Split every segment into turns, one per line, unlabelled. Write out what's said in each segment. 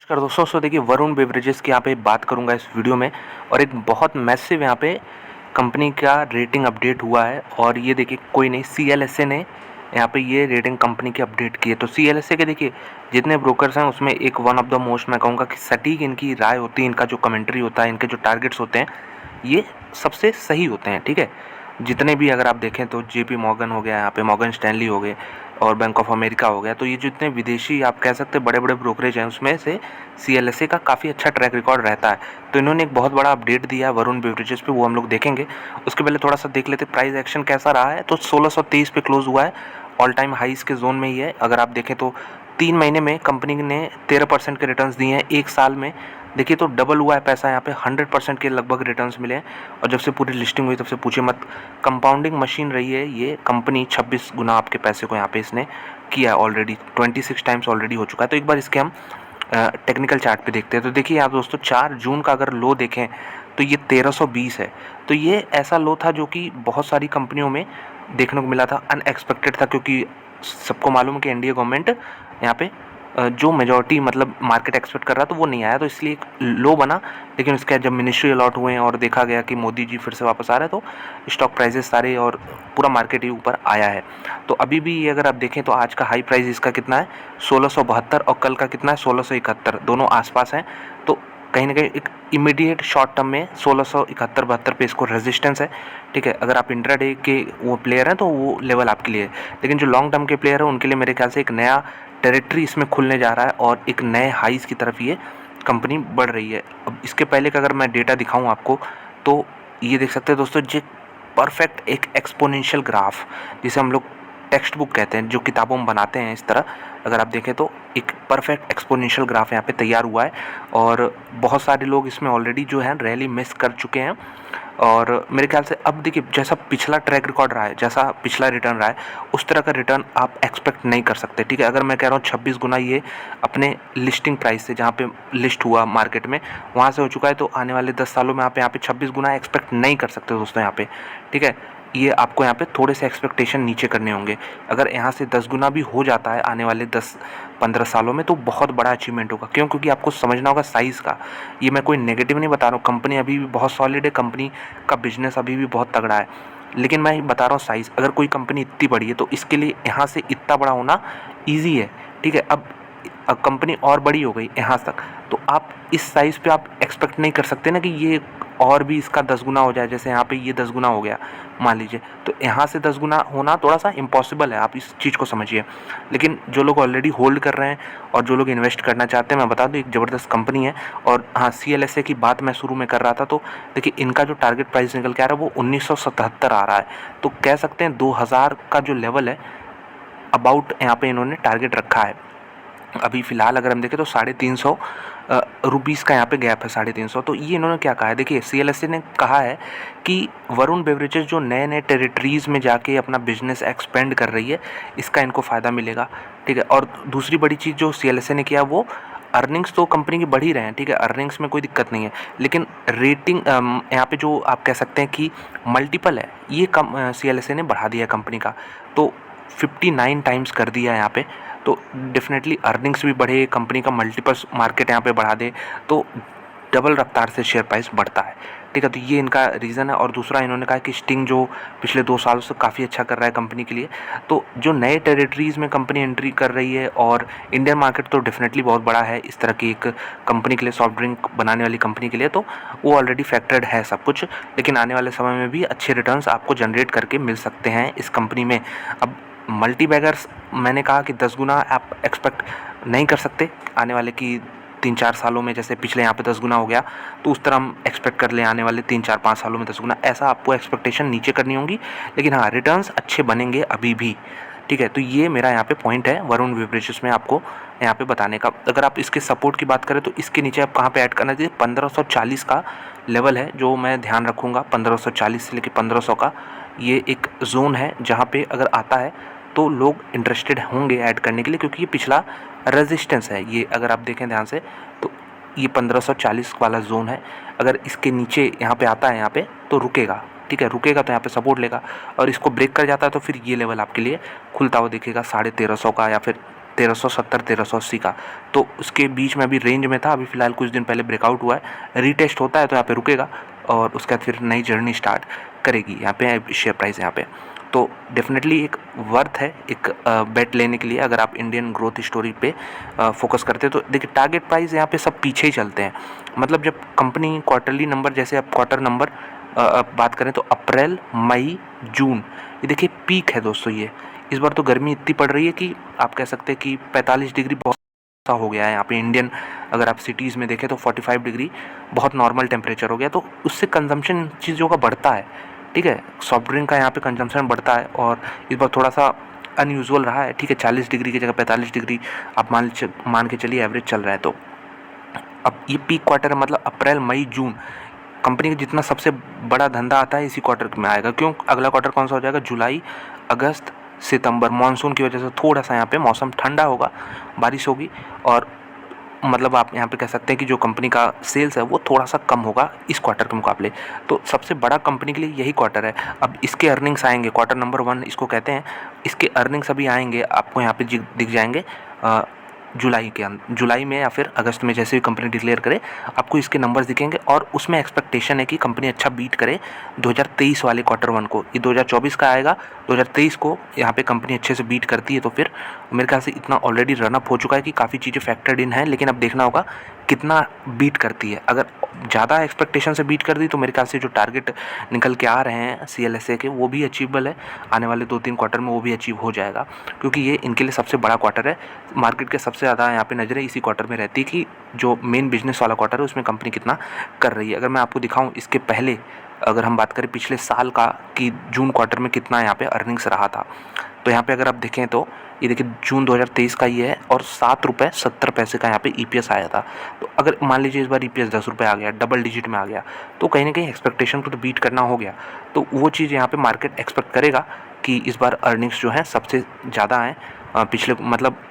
नमस्कार दोस्तों देखिए वरुण बेवरेजेस की यहाँ पे बात करूँगा इस वीडियो में। और एक बहुत मैसिव यहाँ पे कंपनी का रेटिंग अपडेट हुआ है। और ये देखिए कोई नहीं, CLSA ने यहाँ पे ये रेटिंग कंपनी की अपडेट की है। तो CLSA के देखिए जितने ब्रोकर्स हैं उसमें एक वन ऑफ द मोस्ट मैं कहूँगा कि सटीक इनकी राय होती है, इनका जो कमेंट्री होता है, इनके जो टारगेट्स होते हैं ये सबसे सही होते हैं। ठीक है, जितने भी अगर आप देखें तो JP मॉर्गन हो गया, यहाँ पे मॉर्गन स्टैनली हो गए और बैंक ऑफ अमेरिका हो गया, तो ये जितने विदेशी आप कह सकते हैं बड़े बड़े ब्रोकरेज हैं उसमें से CLSA का काफ़ी अच्छा ट्रैक रिकॉर्ड रहता है। तो इन्होंने एक बहुत बड़ा अपडेट दिया है वरुण बेवरेजेस पे, वो हम लोग देखेंगे। उसके पहले थोड़ा सा देख लेते प्राइस एक्शन कैसा रहा है। तो 1623 पे क्लोज हुआ है, ऑल टाइम हाइस के जोन में ही है। अगर आप देखें तो 3 महीने में कंपनी ने 13% के रिटर्न्स दिए हैं। एक साल में देखिए तो डबल हुआ है पैसा, यहाँ पे 100% के लगभग रिटर्न्स मिले हैं। और जब से पूरी लिस्टिंग हुई तब से पूछे मत, कंपाउंडिंग मशीन रही है ये कंपनी। 26 गुना आपके पैसे को यहाँ पे इसने किया है ऑलरेडी, 26 टाइम्स ऑलरेडी हो चुका है। तो एक बार इसके हम टेक्निकल चार्ट पे देखते हैं। तो देखिए आप दोस्तों 4 जून का अगर लो देखें तो ये 1320 है। तो ये ऐसा लो था जो कि बहुत सारी कंपनियों में देखने को मिला था, अनएक्सपेक्टेड था, क्योंकि सबको मालूम है कि NDA गवर्नमेंट यहाँ पे जो मेजॉरिटी मतलब मार्केट एक्सपेक्ट कर रहा था वो नहीं आया, तो इसलिए एक लो बना। लेकिन उसके बाद जब मिनिस्ट्री अलॉट हुए और देखा गया कि मोदी जी फिर से वापस आ रहे हैं तो स्टॉक प्राइसेस सारे और पूरा मार्केट ही ऊपर आया है। तो अभी भी ये अगर आप देखें तो आज का हाई प्राइस इसका कितना है 1672 और कल का कितना है 1671, दोनों आसपास हैं। तो कहीं ना कहीं एक इमीडिएट शॉर्ट टर्म में 1671-72 पे इसको रेजिस्टेंस है। ठीक है, अगर आप इंट्राडे के वो प्लेयर हैं तो वो लेवल आपके लिए है। लेकिन जो लॉन्ग टर्म के प्लेयर हैं उनके लिए मेरे ख्याल से एक नया टेरिटरी इसमें खुलने जा रहा है और एक नए हाइज की तरफ ये कंपनी बढ़ रही है। अब इसके पहले का अगर मैं डेटा दिखाऊं आपको तो ये देख सकते हैं दोस्तों, जो परफेक्ट एक एक्सपोनेंशियल ग्राफ जिसे हम लोग टेक्स्ट बुक कहते हैं, जो किताबों में बनाते हैं इस तरह, अगर आप देखें तो एक परफेक्ट एक्सपोनेंशियल ग्राफ यहाँ पे तैयार हुआ है। और बहुत सारे लोग इसमें ऑलरेडी जो है रैली मिस कर चुके हैं। और मेरे ख्याल से अब देखिए जैसा पिछला ट्रैक रिकॉर्ड रहा है, जैसा पिछला रिटर्न रहा है, उस तरह का रिटर्न आप एक्सपेक्ट नहीं कर सकते। ठीक है, अगर मैं कह रहा हूँ 26 गुना ये अपने लिस्टिंग प्राइस से, जहाँ पे लिस्ट हुआ मार्केट में, वहाँ से हो चुका है, तो आने वाले 10 सालों में आप यहाँ पे 26 गुना एक्सपेक्ट नहीं कर सकते दोस्तों यहाँ पे। ठीक है, ये आपको यहाँ पे थोड़े से एक्सपेक्टेशन नीचे करने होंगे। अगर यहाँ से 10 गुना भी हो जाता है आने वाले 10-15 सालों में तो बहुत बड़ा अचीवमेंट होगा। क्यों? क्योंकि आपको समझना होगा साइज़ का। ये मैं कोई नेगेटिव नहीं बता रहा हूँ, कंपनी अभी भी बहुत सॉलिड है, कंपनी का बिजनेस अभी भी बहुत तगड़ा है। लेकिन मैं बता रहा हूँ साइज़, अगर कोई कंपनी इतनी बड़ी है तो इसके लिए यहाँ से इतना बड़ा होना ईजी है। ठीक है, अब कंपनी और बड़ी हो गई यहाँ तक, तो आप इस साइज़ पे आप एक्सपेक्ट नहीं कर सकते ना कि ये और भी इसका 10 गुना हो जाए। जैसे यहाँ पे ये 10 गुना हो गया मान लीजिए, तो यहाँ से 10 गुना होना थोड़ा सा इम्पॉसिबल है, आप इस चीज़ को समझिए। लेकिन जो लोग ऑलरेडी होल्ड कर रहे हैं और जो लोग इन्वेस्ट करना चाहते हैं, मैं बता दूँ एक ज़बरदस्त कंपनी है। और हाँ, CLSA की बात मैं शुरू में कर रहा था, तो देखिए इनका जो टारगेट प्राइस निकल के आ रहा है वो 1977 आ रहा है। तो कह सकते हैं 2000 का जो लेवल है अबाउट यहाँ पे इन्होंने टारगेट रखा है। अभी फ़िलहाल अगर हम देखें तो 350 रुपीज़ का यहाँ पे गैप है, 350। तो ये इन्होंने क्या कहा है, देखिए CLSA ने कहा है कि वरुण बेवरेजेस जो नए नए टेरिटरीज़ में जाके अपना बिजनेस एक्सपेंड कर रही है, इसका इनको फ़ायदा मिलेगा। ठीक है, और दूसरी बड़ी चीज़ जो CLSA ने किया वो अर्निंग्स तो कंपनी की बढ़ ही रहे हैं। ठीक है, अर्निंग्स में कोई दिक्कत नहीं है, लेकिन रेटिंग यहाँ पे जो आप कह सकते हैं कि मल्टीपल है, ये कम CLSA ने बढ़ा दिया कंपनी का, तो 59 टाइम्स कर दिया यहाँ पे। तो डेफिनेटली अर्निंग्स भी बढ़े, कंपनी का मल्टीपल मार्केट यहाँ पे बढ़ा दे तो डबल रफ्तार से शेयर प्राइस बढ़ता है। ठीक है, तो ये इनका रीज़न है। और दूसरा इन्होंने कहा कि स्टिंग जो पिछले 2 सालों से काफ़ी अच्छा कर रहा है कंपनी के लिए, तो जो नए टेरिटरीज़ में कंपनी एंट्री कर रही है, और इंडियन मार्केट तो डेफिनेटली बहुत बड़ा है इस तरह की एक कंपनी के लिए, सॉफ्ट ड्रिंक बनाने वाली कंपनी के लिए, तो वो ऑलरेडी फैक्टर्ड है सब कुछ। लेकिन आने वाले समय में भी अच्छे रिटर्न्स आपको जनरेट करके मिल सकते हैं इस कंपनी में। अब मल्टी बैगर्स मैंने कहा कि 10 गुना आप एक्सपेक्ट नहीं कर सकते आने वाले की 3-4 सालों में, जैसे पिछले यहाँ पे 10 गुना हो गया, तो उस तरह हम एक्सपेक्ट कर लें आने वाले 3-4-5 सालों में 10 गुना, ऐसा आपको एक्सपेक्टेशन नीचे करनी होगी। लेकिन हाँ, रिटर्न्स अच्छे बनेंगे अभी भी। ठीक है, तो ये मेरा यहाँ पे पॉइंट है वरुण बेवरेजेस में आपको यहाँ पे बताने का। अगर आप इसके सपोर्ट की बात करें तो इसके नीचे आप कहाँ पे ऐड करना चाहिए, 1540 का लेवल है जो मैं ध्यान रखूँगा। 1540 से लेकर 1500 का ये एक जोन है जहाँ पे अगर आता है तो लोग इंटरेस्टेड होंगे ऐड करने के लिए, क्योंकि ये पिछला रेजिस्टेंस है। ये अगर आप देखें ध्यान से तो ये 1540 वाला जोन है। अगर इसके नीचे यहाँ पे आता है यहाँ पे तो रुकेगा। ठीक है, रुकेगा तो यहाँ पे सपोर्ट लेगा, और इसको ब्रेक कर जाता है तो फिर ये लेवल आपके लिए खुलता हुआ दिखेगा 1350 का या फिर 1370 1380 का। तो उसके बीच में अभी रेंज में था, अभी फ़िलहाल कुछ दिन पहले ब्रेकआउट हुआ है, रीटेस्ट होता है तो यहाँ पे रुकेगा और उसके बाद फिर नई जर्नी स्टार्ट करेगी यहाँ पे शेयर प्राइस यहाँ पे। तो डेफिनेटली एक वर्थ है एक बेट लेने के लिए अगर आप इंडियन ग्रोथ स्टोरी पे फोकस करते हैं। तो देखिए टारगेट प्राइस यहाँ पे सब पीछे ही चलते हैं, मतलब जब कंपनी क्वार्टरली नंबर, जैसे आप क्वार्टर नंबर बात करें तो अप्रैल मई जून, ये देखिए पीक है दोस्तों। ये इस बार तो गर्मी इतनी पड़ रही है कि आप कह सकते हैं कि 45 डिग्री बहुत सा हो गया है यहाँ पे इंडियन, अगर आप सिटीज़ में देखें तो 45 डिग्री बहुत नॉर्मल टेम्परेचर हो गया। तो उससे कंजम्पशन चीज़ों का बढ़ता है, ठीक है, सॉफ्ट ड्रिंक का यहाँ पे कंजम्पशन बढ़ता है और इस बार थोड़ा सा अनयूजुअल रहा है, ठीक है, 40 डिग्री की जगह 45 डिग्री आप मान के चलिए एवरेज चल रहा है। तो अब ये पीक क्वार्टर है, मतलब अप्रैल मई जून कंपनी का जितना सबसे बड़ा धंधा आता है इसी क्वार्टर में आएगा। क्यों? अगला क्वार्टर कौन सा हो जाएगा? जुलाई अगस्त सितंबर। मानसून की वजह से थोड़ा सा यहाँ पे मौसम ठंडा होगा, बारिश होगी और मतलब आप यहाँ पे कह सकते हैं कि जो कंपनी का सेल्स है वो थोड़ा सा कम होगा इस क्वार्टर के मुकाबले। तो सबसे बड़ा कंपनी के लिए यही क्वार्टर है। अब इसके अर्निंग्स आएंगे, क्वार्टर नंबर 1 इसको कहते हैं, इसके अर्निंग्स अभी आएंगे आपको यहाँ पे दिख जाएंगे जुलाई में या फिर अगस्त में, जैसे भी कंपनी डिक्लेयर करे आपको इसके नंबर्स दिखेंगे और उसमें एक्सपेक्टेशन है कि कंपनी अच्छा बीट करे 2023 वाले क्वार्टर 1 को। ये 2024 का आएगा, 2023 को यहाँ पे कंपनी अच्छे से बीट करती है तो फिर मेरे ख्याल से इतना ऑलरेडी रनअप हो चुका है कि काफ़ी चीज़ें फैक्टर्ड इन है, लेकिन अब देखना होगा कितना बीट करती है। अगर ज़्यादा एक्सपेक्टेशन से बीट कर दी तो मेरे ख्याल से जो टारगेट निकल के आ रहे हैं CLSA के वो भी अचीवेबल है, आने वाले 2-3 क्वार्टर में वो भी अचीव हो जाएगा, क्योंकि ये इनके लिए सबसे बड़ा क्वार्टर है। मार्केट के सबसे ज़्यादा यहाँ पे नज़रें इसी क्वार्टर में रहती है कि जो मेन बिजनेस वाला क्वार्टर है उसमें कंपनी कितना कर रही है। अगर मैं आपको दिखाऊँ इसके पहले, अगर हम बात करें पिछले साल का कि जून क्वार्टर में कितना यहाँ पे अर्निंग्स रहा था, तो यहाँ पे अगर आप देखें तो ये देखिए जून 2023 का ये है और ₹7.70 का यहाँ पे EPS आया था। तो अगर मान लीजिए इस बार EPS ₹10 आ गया, डबल डिजिट में आ गया, तो कहीं ना कहीं एक्सपेक्टेशन को तो बीट करना हो गया। तो वो चीज़ यहाँ पे मार्केट एक्सपेक्ट करेगा कि इस बार अर्निंग्स जो हैं सबसे ज़्यादा आएँ पिछले, मतलब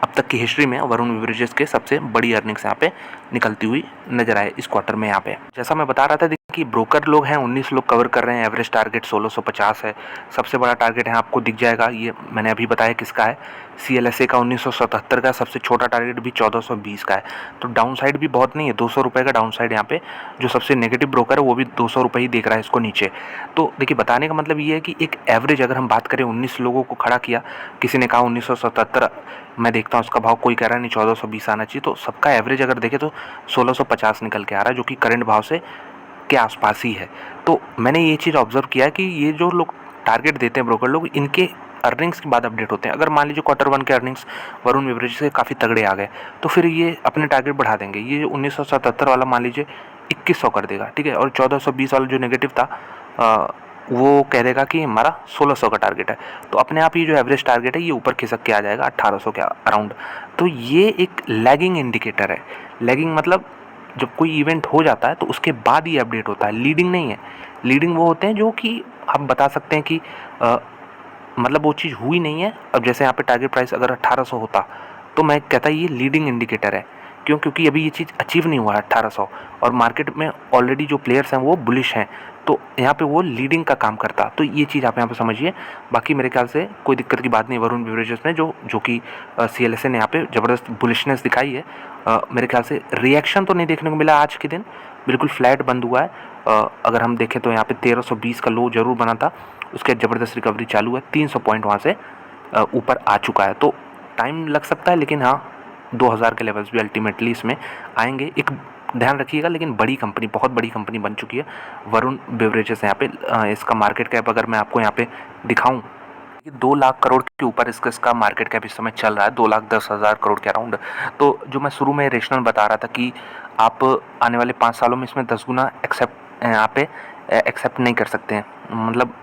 अब तक की हिस्ट्री में वरुण बेवरेजेस के सबसे बड़ी अर्निंग्स यहाँ पे निकलती हुई नजर आए इस क्वार्टर में। यहाँ पे जैसा मैं बता रहा था कि ब्रोकर लोग हैं 19 लोग कवर कर रहे हैं, एवरेज टारगेट 1650 है, सबसे बड़ा टारगेट है आपको दिख जाएगा, ये मैंने अभी बताया किसका है, CLSA का 1977 का, सबसे छोटा टारगेट भी 1420 का है। तो डाउन साइड भी बहुत नहीं है, ₹200 का डाउन साइड यहाँ पे, जो सबसे नेगेटिव ब्रोकर है वो भी ₹200 ही देख रहा है इसको नीचे। तो देखिए बताने का मतलब ये है कि एक एवरेज अगर हम बात करें 19 लोगों को खड़ा किया, किसी ने कहा 1977, मैं देखता हूँ उसका भाव कोई कह रहा है नहीं 1420 आना चाहिए, तो सबका एवरेज अगर देखें तो 1650 निकल के आ रहा है, जो कि करंट भाव से के आसपास ही है। तो मैंने ये चीज़ ऑब्जर्व किया है कि ये जो लोग टारगेट देते हैं ब्रोकर लोग, इनके अर्निंग्स के बाद अपडेट होते हैं। अगर मान लीजिए क्वार्टर 1 के अर्निंग्स वरुण बेवरेजेस से काफ़ी तगड़े आ गए तो फिर ये अपने टारगेट बढ़ा देंगे। ये 1977 वाला मान लीजिए 2100 कर देगा, ठीक है, और 1420 वाला जो नेगेटिव था वो कह देगा कि हमारा 1600 का टारगेट है। तो अपने आप ये जो एवरेज टारगेट है ये ऊपर खिसक के आ जाएगा 1800 के अराउंड। तो ये एक लैगिंग इंडिकेटर है। लैगिंग मतलब जब कोई इवेंट हो जाता है तो उसके बाद ही अपडेट होता है, लीडिंग नहीं है। लीडिंग वो होते हैं जो कि आप बता सकते हैं कि मतलब वो चीज़ हुई नहीं है। अब जैसे यहाँ पे टारगेट प्राइस अगर 1800 होता तो मैं कहता ये लीडिंग इंडिकेटर है। क्यों? क्योंकि अभी ये चीज़ अचीव नहीं हुआ है 1800 और मार्केट में ऑलरेडी जो प्लेयर्स हैं वो बुलिश हैं, तो यहाँ पे वो लीडिंग का काम करता। तो ये चीज़ आप यहाँ पे समझिए। बाकी मेरे ख्याल से कोई दिक्कत की बात नहीं वरुण बेवरेजेस ने, जो कि CLSA ने यहाँ पे ज़बरदस्त बुलिशनेस दिखाई है। मेरे ख्याल से रिएक्शन तो नहीं देखने को मिला आज के दिन, बिल्कुल फ्लैट बंद हुआ है। अगर हम देखें तो यहाँ पे 1320 का लो जरूर बना था, उसके ज़बरदस्त रिकवरी चालू है, 300 पॉइंट वहाँ से ऊपर आ चुका है। तो टाइम लग सकता है, लेकिन हाँ 2000 के लेवल्स भी अल्टीमेटली इसमें आएंगे। एक ध्यान रखिएगा, लेकिन बड़ी कंपनी, बहुत बड़ी कंपनी बन चुकी है वरुण बेवरेजेस। यहाँ पे इसका मार्केट कैप अगर मैं आपको यहाँ पे दिखाऊं, 2 लाख करोड़ के ऊपर इसका मार्केट कैप इस समय चल रहा है, 2,10,000 करोड़ के अराउंड। तो जो मैं शुरू में रेशनल बता रहा था कि आप आने वाले 5 सालों में इसमें 10 गुना यहाँ पे एक्सेप्ट नहीं कर सकते हैं, मतलब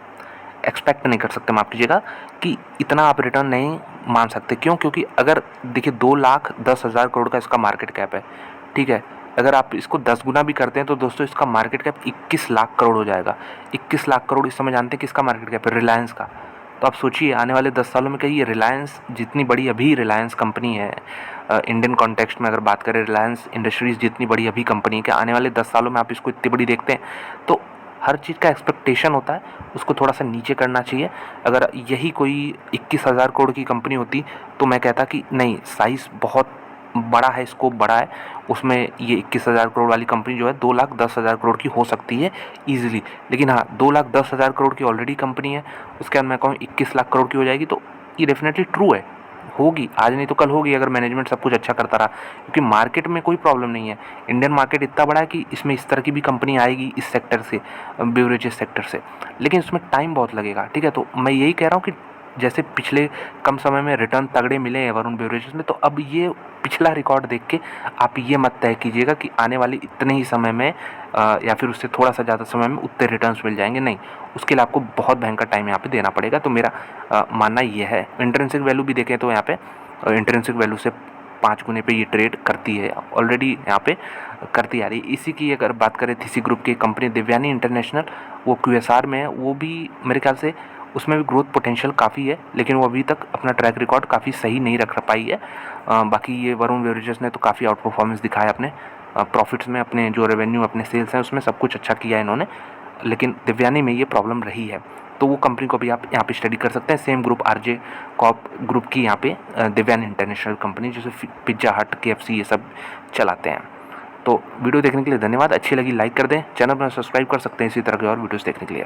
एक्सपेक्ट नहीं कर सकते, माफ कीजिएगा, कि इतना आप रिटर्न नहीं मान सकते। क्यों? क्योंकि अगर देखिए 2,10,000 करोड़ का इसका मार्केट कैप है, ठीक है, अगर आप इसको 10 गुना भी करते हैं तो दोस्तों इसका मार्केट कैप 21 लाख करोड़ हो जाएगा। 21 लाख करोड़ इस समय जानते हैं किसका मार्केट कैप है? रिलायंस का। तो आप सोचिए आने वाले 10 सालों में कहिए रिलायंस जितनी बड़ी अभी रिलायंस कंपनी है, इंडियन कॉन्टेक्स्ट में अगर बात करें रिलायंस इंडस्ट्रीज़ जितनी बड़ी अभी कंपनी है, आने वाले 10 सालों में आप इसको इतनी बड़ी देखते हैं। तो हर चीज़ का एक्सपेक्टेशन होता है, उसको थोड़ा सा नीचे करना चाहिए। अगर यही कोई 21,000 करोड़ की कंपनी होती तो मैं कहता कि नहीं, साइज़ बहुत बड़ा है, स्कोप बड़ा है, उसमें ये 21,000 करोड़ वाली कंपनी जो है 2,10,000 करोड़ की हो सकती है ईजिली। लेकिन हाँ, 2,10,000 करोड़ की ऑलरेडी कंपनी है, उसके बाद मैं कहूँ 21 लाख करोड़ की हो जाएगी, तो ये डेफिनेटली ट्रू है, होगी, आज नहीं तो कल होगी अगर मैनेजमेंट सब कुछ अच्छा करता रहा। क्योंकि मार्केट में कोई प्रॉब्लम नहीं है, इंडियन मार्केट इतना बड़ा है कि इसमें इस तरह की भी कंपनी आएगी इस सेक्टर से, बेवरेजेस सेक्टर से, लेकिन इसमें टाइम बहुत लगेगा। ठीक है, तो मैं यही कह रहा हूँ कि जैसे पिछले कम समय में रिटर्न तगड़े मिले हैं वरुण बेवरेजेस में, तो अब ये पिछला रिकॉर्ड देख के आप ये मत तय कीजिएगा कि आने वाले इतने ही समय में या फिर उससे थोड़ा सा ज़्यादा समय में उतने रिटर्न्स मिल जाएंगे, नहीं, उसके लिए आपको बहुत भयंकर टाइम यहाँ पे देना पड़ेगा। तो मेरा मानना ये है। इंट्रिंसिक वैल्यू भी देखें तो यहाँ पे इंट्रिंसिक वैल्यू से 5 गुने पे ये ट्रेड करती है, ऑलरेडी यहाँ पे करती आ रही है। इसी की अगर बात करें थीसी ग्रुप की कंपनी देवयानी इंटरनेशनल, वो QSR में है, वो भी मेरे ख्याल से उसमें भी ग्रोथ पोटेंशियल काफ़ी है, लेकिन वो अभी तक अपना ट्रैक रिकॉर्ड काफ़ी सही नहीं रख पाई है। बाकी ये वरुण बेवरेजेस ने तो काफ़ी आउट परफॉर्मेंस दिखाया अपने प्रॉफिट्स में, अपने जो रेवेन्यू, अपने सेल्स हैं, उसमें सब कुछ अच्छा किया है इन्होंने, लेकिन देवयानी में ये प्रॉब्लम रही है। तो वो कंपनी को भी आप यहाँ पे स्टडी कर सकते हैं। Same group RJ Corp group की यहाँ पे देवयानी इंटरनेशनल कंपनी, जैसे पिज्ज़ा हट, KFC ये सब चलाते हैं। तो वीडियो देखने के लिए धन्यवाद। अच्छी लगी लाइक कर दें, चैनल पर सब्सक्राइब कर सकते हैं इसी तरह के और वीडियोस देखने के लिए।